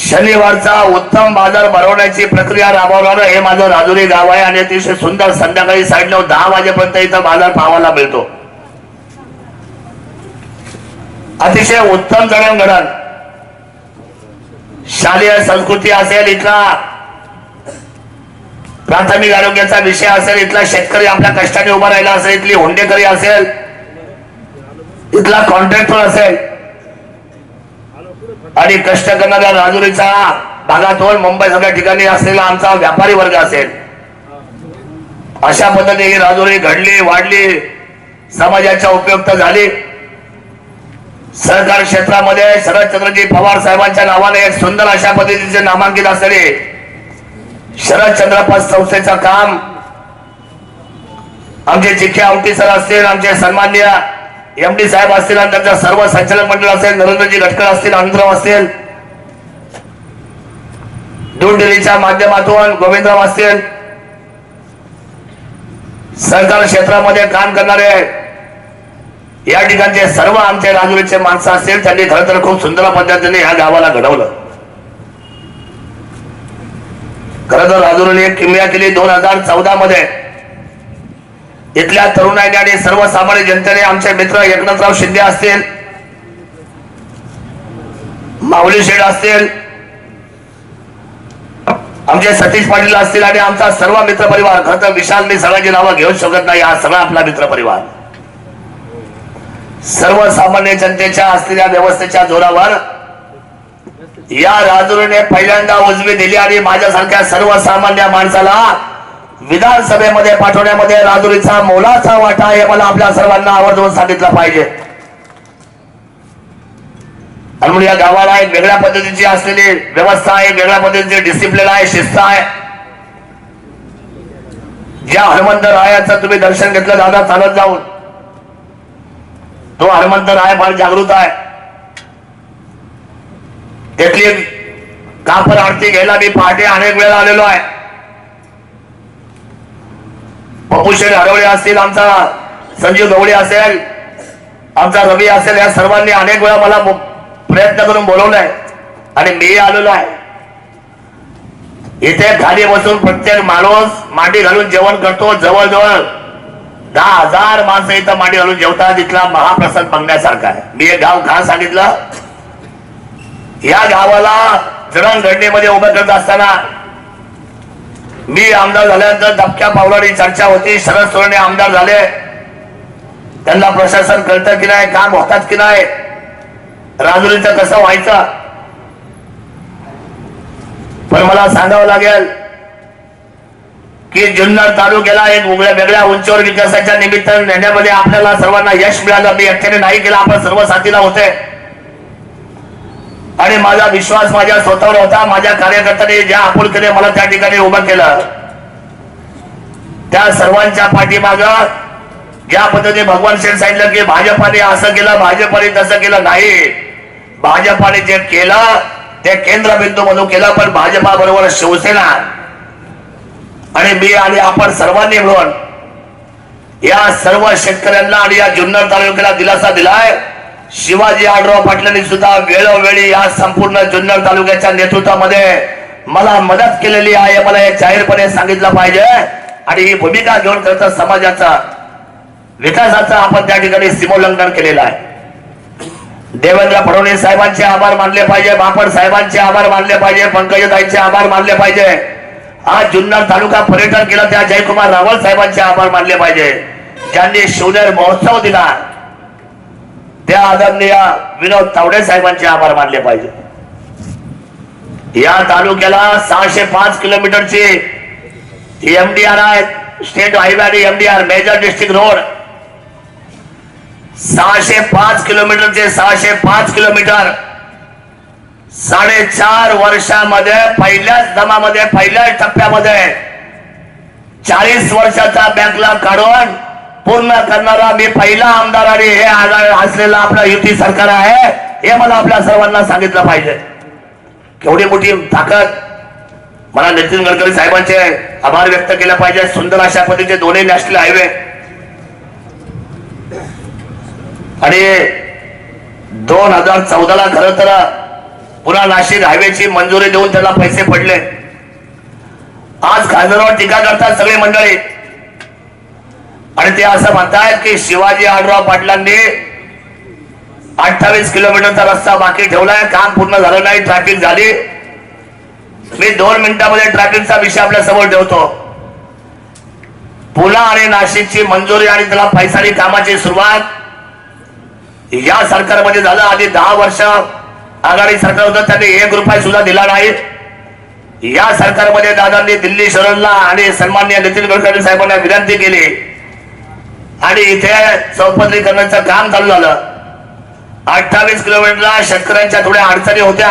शनिवारचा उत्तम बाजार भरवण्याची प्रक्रिया राबवणारं हे माझं राजुरी गाव आहे आणि अतिशय सुंदर संध्याकाळी 9:30-10 वाजेपर्यंत इथं बाजार पाहायला मिळतो। अतिशय उत्तम जडणघडण, शालेय संस्कृती असेल, इथला प्राथमिक आरोग्याचा विषय असेल, इथला शेतकरी आपल्या कष्टाने उभा राहिला असेल, इथली होंडेकरी असेल, इथला कॉन्ट्रॅक्टर असेल आणि कष्ट करणाऱ्या राजुरीचा भागातून मुंबई सगळ्या ठिकाणी असलेला आमचा व्यापारी वर्ग असेल, अशा पद्धतीने ही राजुरी घडली, वाढली, समाजाच्या उपयुक्त झाली। सहकार क्षेत्रामध्ये शरदचंद्रजी पवार साहेबांच्या नावाने एक सुंदर अशा पद्धतीचे नामांकित असलेले शरदचंद्र पत संस्थेचं काम आमचे चिख्या आवटी सर असतील, आमचे सन्माननीय एमडी साहेब असतील आणि त्यांचा सर्व संचालक मंडळ असेल, नरेंद्रजी गटकर असतील, आनंदराव असतील, दूध डेअरीच्या माध्यमातून गोविंदराव असतील, सहकार क्षेत्रामध्ये काम करणारे या ठिकाणचे सर्व आमचे राजुरीचे माणसं असतील, त्यांनी खरं तर खूप सुंदर पद्धतीने या गावाला घडवलं। खरं तर राजुरीने एक किमया केली 2014 मध्ये। इथल्या तरुणांनी आणि सर्वसामान्य जनतेने, आमचे मित्र एकनाथराव शिंदे असतील, माऊली शेठ असतील, आमचे सतीश पाटील असतील आणि आमचा सर्व मित्र परिवार, खरं तर विशाल मी सगळ्यांची नावं घेऊ शकत नाही, हा सगळा आपला मित्र परिवार सर्वसामान्य जनतेच्या असलेल्या व्यवस्थेच्या जोरावर या राजुरीने पहिल्यांदा उजवी दिली आणि माझ्यासारख्या सर्वसामान्य माणसाला विधानसभेमध्ये पाठवण्यामध्ये राजुरीचा मोलाचा वाटा आहे, मला आपल्या सर्वांना आवर्जून सांगितलं पाहिजे। आणि म्हणून या गावाला एक वेगळ्या पद्धतीची असलेली व्यवस्था आहे, वेगळ्या पद्धतीची डिसिप्लिन आहे, शिस्त आहे। ज्या हनुमंत रायाचं तुम्ही दर्शन घेतलं दादा चालत जाऊन, तो हनुमंत राय फार जागृत आहे। त्यातली कापर आरती घ्यायला मी पहाटे अनेक वेळा आलेलो आहे। पप्पूशेठ हरवळे असतील, आमचा संजीव गवळे असेल, आमचा रवी असेल, या सर्वांनी अनेक वेळा मला प्रयत्न करून बोलवलंय आणि मी आलेलो आहे। इथे खाली बसून प्रत्येक माणूस मांडी घालून जेवण करतो, जवळजवळ 10,000 माणसं इथं मांडी घालून जेवतात। इथला महाप्रसाद बघण्यासारखा आहे। मी एक गाव खास सांगितलं, या गावाला जडणघडणीमध्ये उभं करत असताना मी आमदार झाल्यानंतर दबक्या पावलाची चर्चा होती। शरद सोनवणे आमदार झाले, त्यांना प्रशासन कळतं की नाही, काम होतात की नाही, राजुरीचं कसं व्हायचं। पण मला सांगावं लागेल की जुन्नर तालुक्याला एक वेगळ्या उंचीवर विकासाच्या निमित्ताने नेण्यामध्ये आपल्याला सर्वांना यश मिळालं। मी एकट्याने नाही केलं, आपण सर्व साथीला होते आणि माझा विश्वास माझ्या स्वतःवर होता। माझ्या कार्यकर्त्यांनी ज्या आपुलकीने मला त्या ठिकाणी उभं केलं, त्या सर्वांच्या पाठीमाग ज्या पद्धतीने भगवान शेठ सांगितलं की भाजपाने असं केलं, भाजपाने तसं केलं, नाही, भाजपाने जे केलं ते केंद्रबिंदू मधून केलं, पण भाजपा बरोबर शिवसेना आणि मी आणि आपण सर्वांनी मिळून या सर्व शेतकऱ्यांना आणि या जुन्नर तालुक्याला दिलासा दिलाय। शिवाजी आढळराव पाटलांनी सुद्धा वेळोवेळी या संपूर्ण जुन्नर तालुक्याच्या नेतृत्वामध्ये मला मदत केलेली आहे, मला हे जाहीरपणे सांगितलं पाहिजे। आणि ही भूमिका घेऊन खरं समाजाचा विकासाचा आपण त्या ठिकाणी सीमोल्लंघन केलेलं आहे। देवेंद्र फडणवीस साहेबांचे आभार मानले पाहिजे, बापट साहेबांचे आभार मानले पाहिजे, पंकजताईंचे आभार मानले पाहिजे। आज जुन्नर तालुका पर्यटन केला त्या जयकुमार रावल साहेबांचे आभार मानले पाहिजे, ज्यांनी शिवनेर महोत्सव दिला त्या आदरणीय विनोद तावडे साहेबांचे आभार मानले पाहिजे। या तालुक्याला 605 किलोमीटरची एमडीआर आहे, स्टेट हायवे आणि एमडीआर मेजर डिस्ट्रिक्ट रोड 605 किलोमीटरचे 605 किलोमीटर 4.5 वर्षामध्ये पहिल्याच दमामध्ये पहिल्याच टप्प्यामध्ये 40 वर्षाचा बॅकलॉग काढून पूर्ण करणारा मी पहिला आमदार आणि हे असलेला आपला युती सरकार आहे, हे मला आपल्या सर्वांना सांगितलं पाहिजे। केवढी मोठी ताकद। मला नितीन गडकरी साहेबांचे आभार व्यक्त केले पाहिजे। सुंदर अशा पद्धतीचे दोन्ही नॅशनल हायवे आणि 2014ला खरं तर पुन्हा नाशिक हायवेची मंजुरी देऊन त्याला पैसे पडले. आज खासदारांवर टीका करतात सगळे मंडळी आणि ते असं म्हणतात की शिवाजी आढळराव पाटलांनी 28 किलोमीटरचा रस्ता बाकी ठेवलाय, काम पूर्ण झालं नाही, ट्रॅफिक झाली. मी 2 मिनिटांमध्ये ट्रॅफिकचा विषय आपल्या समोर ठेवतो. पुणे आणि नाशिकची मंजुरी आणि त्याला पैसानी कामाची सुरुवात या सरकारमध्ये झालं. आधी 10 वर्ष आघाडी सरकार होतं, त्यांनी 1 रुपया सुद्धा दिला नाही. या सरकारमध्ये दादांनी दिल्ली शहराला आणि सन्माननीय नितीन गडकरी साहेबांना विनंती केली आणि इथे चौपदरीकरणाचं काम चालू झालं. 28 किलोमीटरला शेतकऱ्यांच्या थोड्या अडचणी होत्या.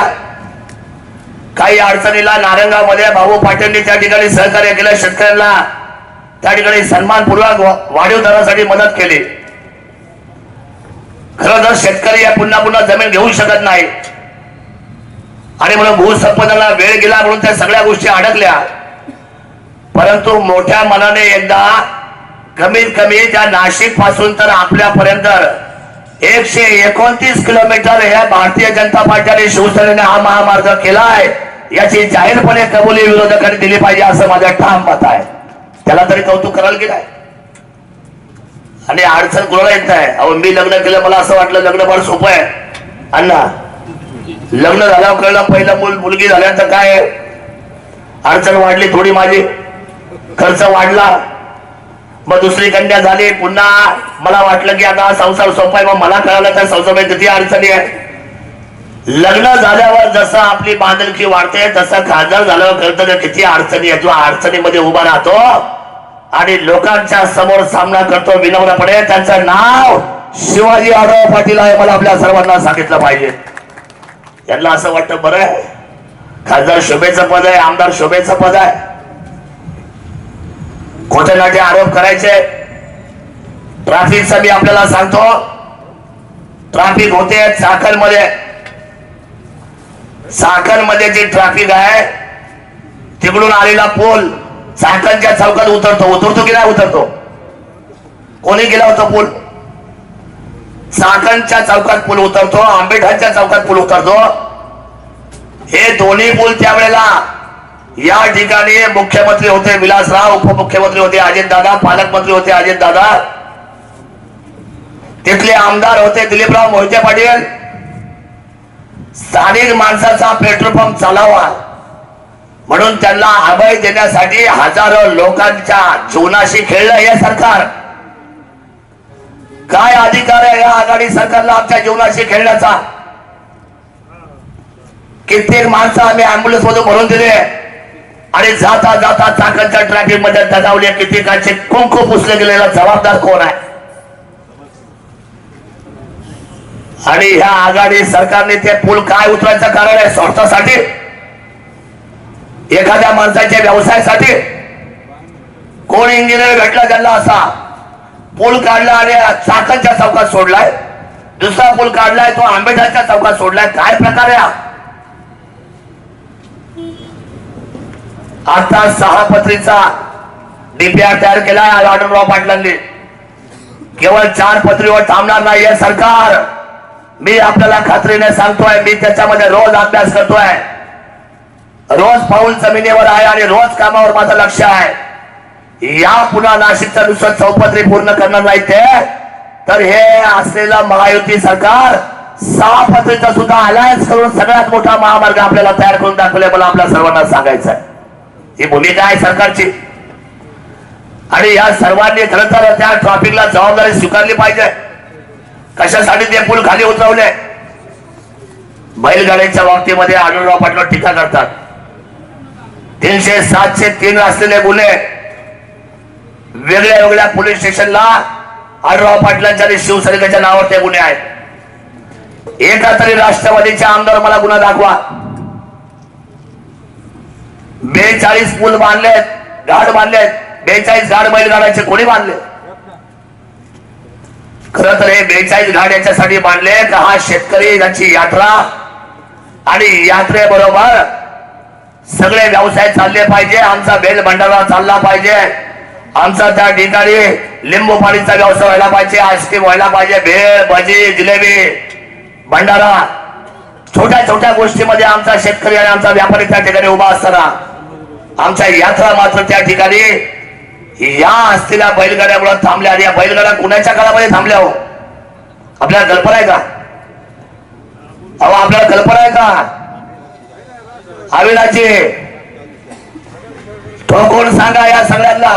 काही अडचणीला नारंगामध्ये भाऊ पाटीलनी त्या ठिकाणी सहकार्य केलं, शेतकऱ्यांना त्या ठिकाणी सन्मानपूर्वक वाढीव दरासाठी मदत केली. खरं तर शेतकरी या पुन्हा पुन्हा जमीन घेऊ शकत नाही आणि म्हणून भूसंपादनाला वेळ गेला म्हणून त्या सगळ्या गोष्टी अडकल्या. परंतु मोठ्या मनाने एकदा कमीत कमी त्या नाशिक पासून तर आपल्यापर्यंत 129 किलोमीटर हे भारतीय जनता पार्टीने शिवसेनेने हा महामार्ग केलाय, याची जाहीरपणे कबुली विरोधकांनी दिली पाहिजे असं माझं ठाम मत आहे. त्याला तरी कौतुक करायला गेलाय आणि अडचण कुणाला येत नाही. अहो मी लग्न केलं, मला असं वाटलं लग्न फार सोपं आहे. अण्णा लग्न झाल्यावर कळलं पहिलं मुलगी झाल्यानंतर काय अडचण वाढली थोडी, माझी खर्च वाढला. मग दुसरी कन्या झाली, पुन्हा मला वाटलं की आता संसार सोपा आहे. मग मला कळालं त्या संसारामध्ये किती अडचणी आहे. लग्न झाल्यावर जसं आपली बांधिलकी वाढते तसं खासदार झाल्यावर कळतं किती अडचणी आहे. जो अडचणीमध्ये उभा राहतो आणि लोकांच्या समोर सामना करतो विनम्रपणे, त्यांचं नाव शिवाजी आढळराव पाटील आहे. मला आपल्या सर्वांना सांगितलं पाहिजे. यांना असं वाटतं बरं आहे खासदार शोभेचं पद आहे, आमदार शोभेचं पद आहे, खोटे नाटे आरोप करायचे. ट्रॅफिकचा मी आपल्याला सांगतो, ट्रॅफिक होते चाकणमध्ये जी ट्रॅफिक आहे तिकडून आलेला पूल चाकणच्या चौकात उतरतो की नाही उतरतो? कोणी गेला होता पूल? चाकणच्या चौकात पूल उतरतो, आंबेडकरच्या चौकात पूल उतरतो. हे दोन्ही पूल त्यावेळेला या ठिकाणी मुख्यमंत्री होते विलासराव, उपमुख्यमंत्री होते अजितदादा, पालकमंत्री होते अजितदादा, तिथले आमदार होते दिलीपराव मोहिते पाटील. स्थानिक माणसाचा पेट्रोल पंप चालावा म्हणून त्यांना अभय देण्यासाठी हजारो लोकांच्या जीवनाशी खेळलं हे सरकार. काय अधिकार आहे या आघाडी सरकारला आमच्या जीवनाशी खेळण्याचा? कित्येक माणसं आम्ही अँब्युलन्स मधून भरून दिले आणि जाता जाता चाकणच्या ट्रॅफिक मध्ये दगावले, कित्येकांचे कुंकू पुसले गेलेला जबाबदार कोण आहे? आणि ह्या आघाडी सरकारने ते पूल काय उतरायचं कारण आहे? स्वार्थासाठी, एखाद्या माणसाच्या व्यवसायासाठी. कोण इंजिनियर भेटला त्यांना असा पूल काढला आणि चाकणच्या चौकात सोडलाय, दुसरा पूल काढलाय तो आंबेडकरच्या चौकात सोडलाय. काय प्रकार आहे? आता 6 पत्रीचा डीपीआर तयार केलाय आढळराव पाटलांनी. केवळ 4 पत्रीवर थांबणार नाही हे सरकार. मी आपल्याला खात्रीने सांगतोय, मी त्याच्यामध्ये रोज अभ्यास करतोय, रोज पाऊल जमिनीवर आहे आणि रोज कामावर माझं लक्ष आहे. या पुन्हा नाशिकचं नुसतं चौपदरी पूर्ण करणार नाही ते, तर हे असलेलं महायुती सरकार 6 पत्रीचा सुद्धा अलायन्स करून सगळ्यात मोठा महामार्ग आपल्याला तयार करून दाखवले. मला आपल्या सर्वांना सांगायचं आहे, ही भूमिका आहे सरकारची. आणि या सर्वांनी खरं तर त्या ट्रॅफिकला जबाबदारी स्वीकारली पाहिजे. कशासाठी ते पूल खाली उतरवले? बैलगाड्यांच्या बाबतीमध्ये आढळराव पाटलावर टीका करतात. 307-3 असलेले गुन्हे वेगळ्या वेगळ्या पोलीस स्टेशनला आढळराव पाटलांच्या आणि शिवसैनिकांच्या नावावर ते गुन्हे आहेत. एका तरी राष्ट्रवादीच्या आमदार मला गुन्हा दाखवा. 42 पूल बांधलेत, घाट बांधलेत, 42 घाट बैलगाड्याचे कोणी बांधले? खरं तर हे 42 घाट याच्यासाठी बांधले का हा शेतकरी यांची यात्रा आणि यात्रेबरोबर सगळे व्यवसाय चालले पाहिजे. आमचा बेल भंडारा चालला पाहिजे, आमचा त्या ठिकाणी लिंबू पाणीचा व्यवसाय व्हायला पाहिजे, आईस्क्रीम व्हायला पाहिजे, भेळ, भजी, जिलेबी, भंडारा. छोट्या छोट्या गोष्टीमध्ये आमचा शेतकरी आणि आमचा व्यापारी त्या ठिकाणी उभा असताना आमच्या यात्रा मात्र त्या ठिकाणी या असलेल्या बैलगाड्यामुळे थांबल्या. आणि या बैलगाड्या कुणाच्या काळामध्ये थांबल्या हो? आपल्याला कल्पना आहे का? अहो आपल्याला कल्पना आहे का? अविनाची ठोकून सांगा या सगळ्यांना.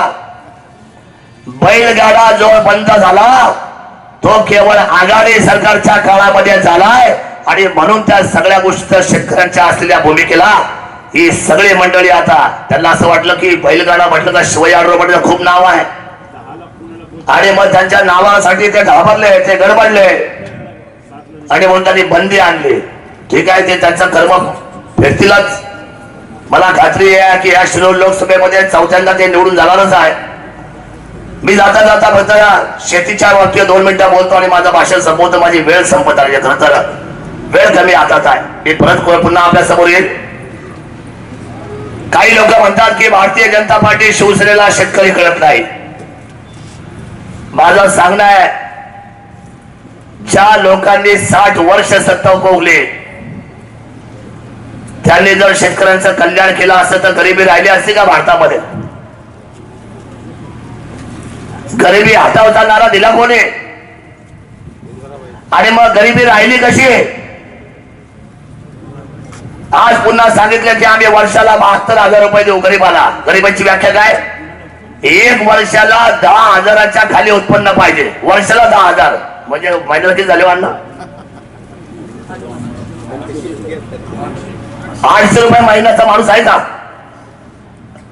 बैलगाडा जो बंद झाला तो केवळ आघाडी सरकारच्या काळामध्ये झालाय. आणि म्हणून त्या सगळ्या गोष्टी शेतकऱ्यांच्या असलेल्या भूमिकेला ही सगळी मंडळी आता त्यांना असं वाटलं की बैलगाडा म्हटलं का शिवाजी आढळराव पाटील खूप नाव आहे आणि मग त्यांच्या नावासाठी ते घाबरले, ते गडबडले आणि म्हणून त्यांनी बंदी आणली. ठीक आहे, ते त्यांचं कर्म फेरतीलच. मला खात्री आहे की या शिरोळ लोकसभेमध्ये चौथ्यांदा ते निवडून जाणारच आहे. मी जाता जाता फक्त शेतीच्या बाबतीत 2 मिनिटं बोलतो आणि माझं भाषण संपवतो. माझी वेळ संपत आली. खरं तर वेळ कमी हातात आहे. मी परत पुन्हा आपल्या समोर येईल. काही लोक म्हणतात की भारतीय जनता पार्टी शिवसेनेला शेतकरी कळत नाही. माझं सांगणं आहे, ज्या लोकांनी 60 वर्ष सत्ता भोगली त्यांनी जर शेतकऱ्यांचं कल्याण केलं असतं तर गरिबी राहिली असती का भारतामध्ये? गरिबी हटवता नारा दिला कोणी? आणि मग गरिबी राहिली कशी? आज पुन्हा सांगितलं की आम्ही वर्षाला 72,000 रुपये देऊ गरिबाला. गरिबांची व्याख्या काय? 1 वर्षाला 10,000च्या खाली उत्पन्न पाहिजे. वर्षाला 10,000 म्हणजे महिन्याला किती झाले वाढणं? 800 रुपये महिन्याचा माणूस आहे का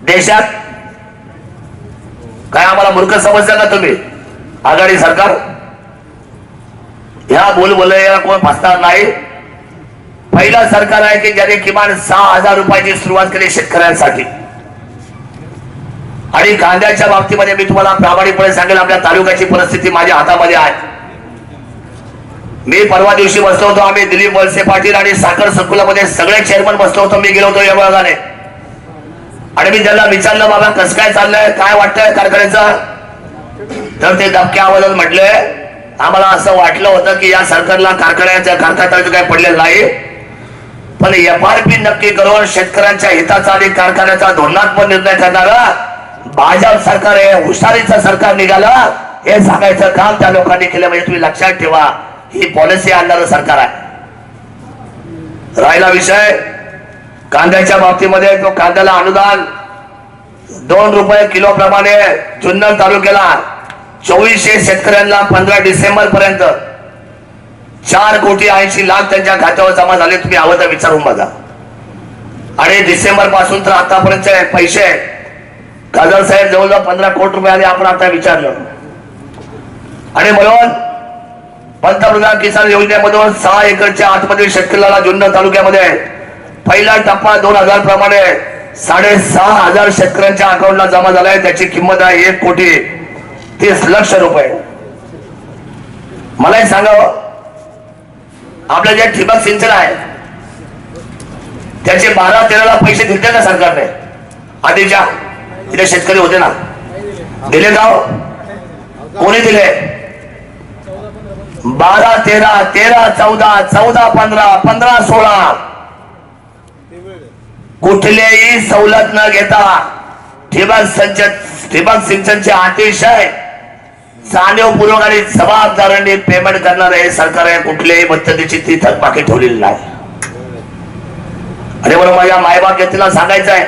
देशात? काय आम्हाला मूर्ख समजता का तुम्ही? आघाडी सरकार ह्या बोलबोलयाला कोण फसणार नाही. पहिलं सरकार आहे की ज्याने किमान 6,000 रुपयाची सुरुवात केली शेतकऱ्यांसाठी. आणि कांद्याच्या बाबतीमध्ये मी तुम्हाला प्रामाणिकपणे सांगेल, आपल्या तालुक्याची परिस्थिती माझ्या हातामध्ये आहे. मी परवा दिवशी बसलो होतो. आम्ही दिलीप वळसे पाटील आणि साखर संकुलामध्ये सगळे चेअरमन बसलो होतो. मी गेलो होतो या भागाने आणि मी त्यांना विचारलं, बाबा कसं काय चाललंय, काय वाटतंय कारखान्याचं? तर ते दबक्या आवाजात म्हटले, आम्हाला असं वाटलं होतं की या सरकारला कारखान्याचं काय पडलेलं नाही, पण FRP नक्की करून शेतकऱ्यांच्या हिताचा आणि कारखान्याचा धोरणात्मक निर्णय करणारा भाजप सरकार आहे, हुशारीचं सरकार निघालं हे सांगायचं काम त्या लोकांनी केलं. म्हणजे तुम्ही लक्षात ठेवा, ही पॉलिसी आणणारं सरकार आहे. राहिला विषय कांद्याच्या बाबतीमध्ये, तो कांद्याला अनुदान 2 रुपये किलो प्रमाणे जुन्नर तालुक्याला 2400 शेतकऱ्यांना 15 डिसेंबर पर्यंत 4,80,00,000 त्यांच्या खात्यावर जमा झाले. तुम्ही हवं तर विचारून बघा. आणि डिसेंबर पासून तर आतापर्यंतचे पैसे खासदार साहेब जवळजवळ 15 कोटी रुपये आले. आपण आता विचारलं. आणि म्हणून पंतप्रधान किसान योजनेमधून 6 एकरच्या आतमधील शेतकऱ्याला जुन्नर तालुक्यामध्ये पहिला टप्पा 2,000 प्रमाणे 6,500 शेतकऱ्यांच्या अकाउंटला जमा झालाय. त्याची किंमत आहे 1,30,00,000 रुपये. मला एक सांगावं, आपलं जे ठिबक सिंचन आहे त्याचे 12-13ला पैसे दिले का सरकारने? आधीच्या तिथे शेतकरी होते ना, दिले का? कोणी दिले? 12, 13, 13, 14, 14, 15, 15, 16 कुठलेही सवलत न घेता ठिबक सिंचनचे अतिशय जाणीवपूर्वक आणि जबाबदारीने पेमेंट करणार हे सरकार आहे. कुठल्याही पद्धतीची ती थकबाकी ठेवलेली नाही. आणि म्हणून माझ्या मायबाप व्यक्तीला सांगायचं आहे,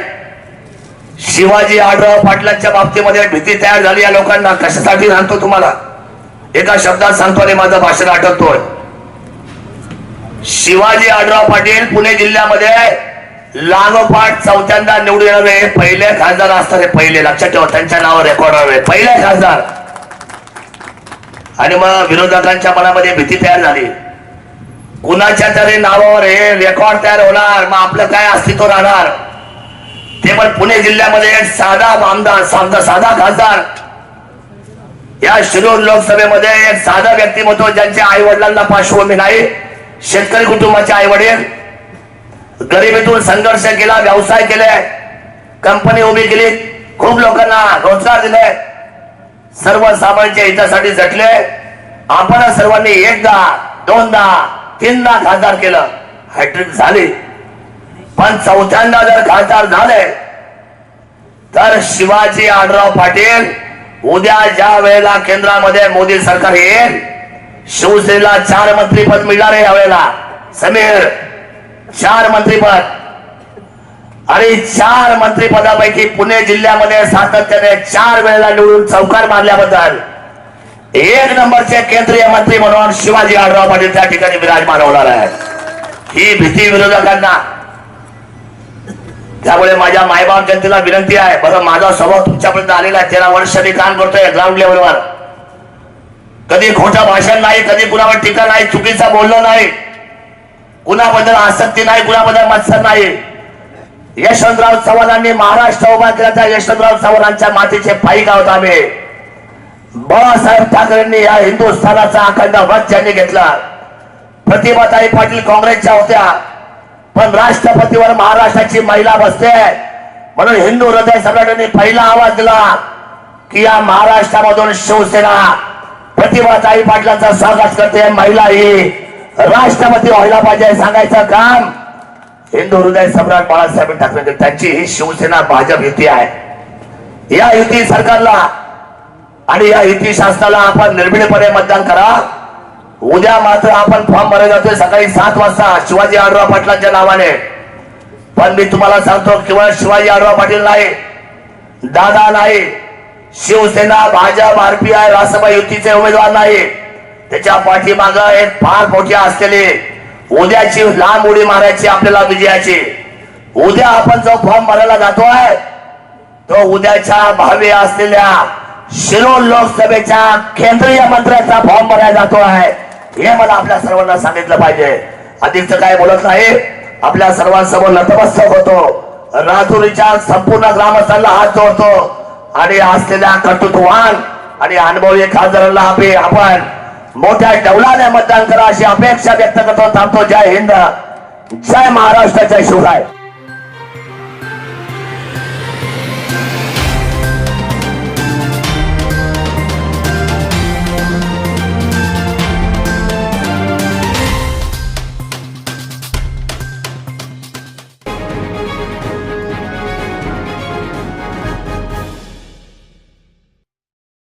शिवाजी आढळराव पाटलांच्या बाबतीमध्ये भीती तयार झाली या लोकांना. कशासाठी सांगतो तुम्हाला? एका शब्दात सांगतो आणि माझं भाषण आटवतोय. शिवाजी आढळराव पाटील पुणे जिल्ह्यामध्ये लागोपाठ 4थ्यांदा निवडून येणारे पहिले खासदार असतात. पहिले लक्षात ठेवा, त्यांच्या नावावर रेकॉर्डर आहे, पहिले खासदार. आणि मग विरोधकांच्या मनामध्ये भीती तयार झाली. कुणाच्या तरी नावावर हे रेकॉर्ड तयार होणार, मग आपलं काय अस्तित्व राहणार? ते पण पुणे जिल्ह्यामध्ये एक साधा आमदार, साधा खासदार. या शिरूर लोकसभेमध्ये एक साधा व्यक्तिमत्व, ज्यांच्या आई वडिलांना पार्श्वभूमी नाही, शेतकरी कुटुंबाचे आई वडील, गरिबीतून संघर्ष केला, व्यवसाय केले, कंपनी उभी केली, खूप लोकांना रोजगार दिले, सर्वसामान्यांच्या हितासाठी झटले. आपण सर्वांनी 1दा, 2दा, 3दा खासदार केलं हॅट्रिक झाली, पण चौथ्यांदा जर खासदार झाले तर शिवाजी आढळराव पाटील उद्या ज्या वेळेला केंद्रामध्ये मोदी सरकार येईल, शिवसेनेला 4 मंत्रीपद मिळणार आहे यावेळेला. समीर 4 मंत्रीपद, आणि 4 मंत्रीपदापैकी पुणे जिल्ह्यामध्ये सातत्याने 4 वेळेला निवडून चौकार मारल्याबद्दल 1 नंबरचे केंद्रीय मंत्री म्हणून शिवाजी आढळराव पाटील त्या ठिकाणी विराजमान होणार आहे. ही भीती विरोधकांना. त्यामुळे माझ्या मायबाप जनतेला विनंती आहे, बरं माझा स्वभाव तुमच्यापर्यंत आलेला आहे, 13 वर्ष मी काम करतोय ग्राउंड लेवलवर. कधी खोटं भाषण नाही, कधी कुणावर टीका नाही, चुकीचा बोललो नाही, कुणाबद्दल आसक्ती नाही, कुणाबद्दल मत्सर नाही. यशवंतराव चव्हाणांनी महाराष्ट्र उभा केला, त्या यशवंतराव चव्हाणांच्या मातीचे पायी आहोत आम्ही. बाळासाहेब ठाकरेंनी या हिंदुस्थानाचा अखंड वध ज्यांनी घेतला. प्रतिभाताई पाटील काँग्रेसच्या होत्या, पण राष्ट्रपतीवर महाराष्ट्राची महिला बसते, म्हणून हिंदू हृदय सम्राटांनी पहिला आवाज दिला की या महाराष्ट्रामधून शिवसेना प्रतिभाताई पाटलांचं स्वागत करते, महिला ही राष्ट्रपती व्हायला पाहिजे सांगायचं काम हिंदू हृदय सम्राट बाळासाहेब ठाकरे. त्यांची ही शिवसेना भाजप युती आहे. या युती सरकारला आणि या युती शासनाला आपण निर्भीडपणे मतदान करा. उद्या मात्र आपण फॉर्म भरायला जातोय सकाळी 7 वाजता शिवाजी आढळराव पाटलांच्या नावाने. पण मी तुम्हाला सांगतो, केवळ शिवाजी आढळराव पाटील नाही, दादा नाही, शिवसेना भाजप आरपीआय रासप युतीचे उमेदवार नाही, त्याच्या पाठीमागं एक फार मोठी असलेली उद्याची लांब उडी मारायची आपल्याला विजयाची. उद्या आपण जो फॉर्म भरायला जातोय तो उद्याच्या भावी असलेल्या शिरोळ लोकसभेच्या केंद्रीय मंत्र्याचा फॉर्म भरायला जातोय. हे मला आपल्या सर्वांना सांगितलं पाहिजे. अधिकच काय बोलत नाही, आपल्या सर्वांसमोर नतमस्तक होतो, राजुरीच्या संपूर्ण ग्रामस्थांना हात जोडतो आणि असलेल्या कर्तृत्ववान आणि अनुभवी खासदारांना आपण मोठ्या डौलाने मतदान करा अशी अपेक्षा व्यक्त करतो. थांबतो. जय हिंद, जय महाराष्ट्र, जय शिवराय.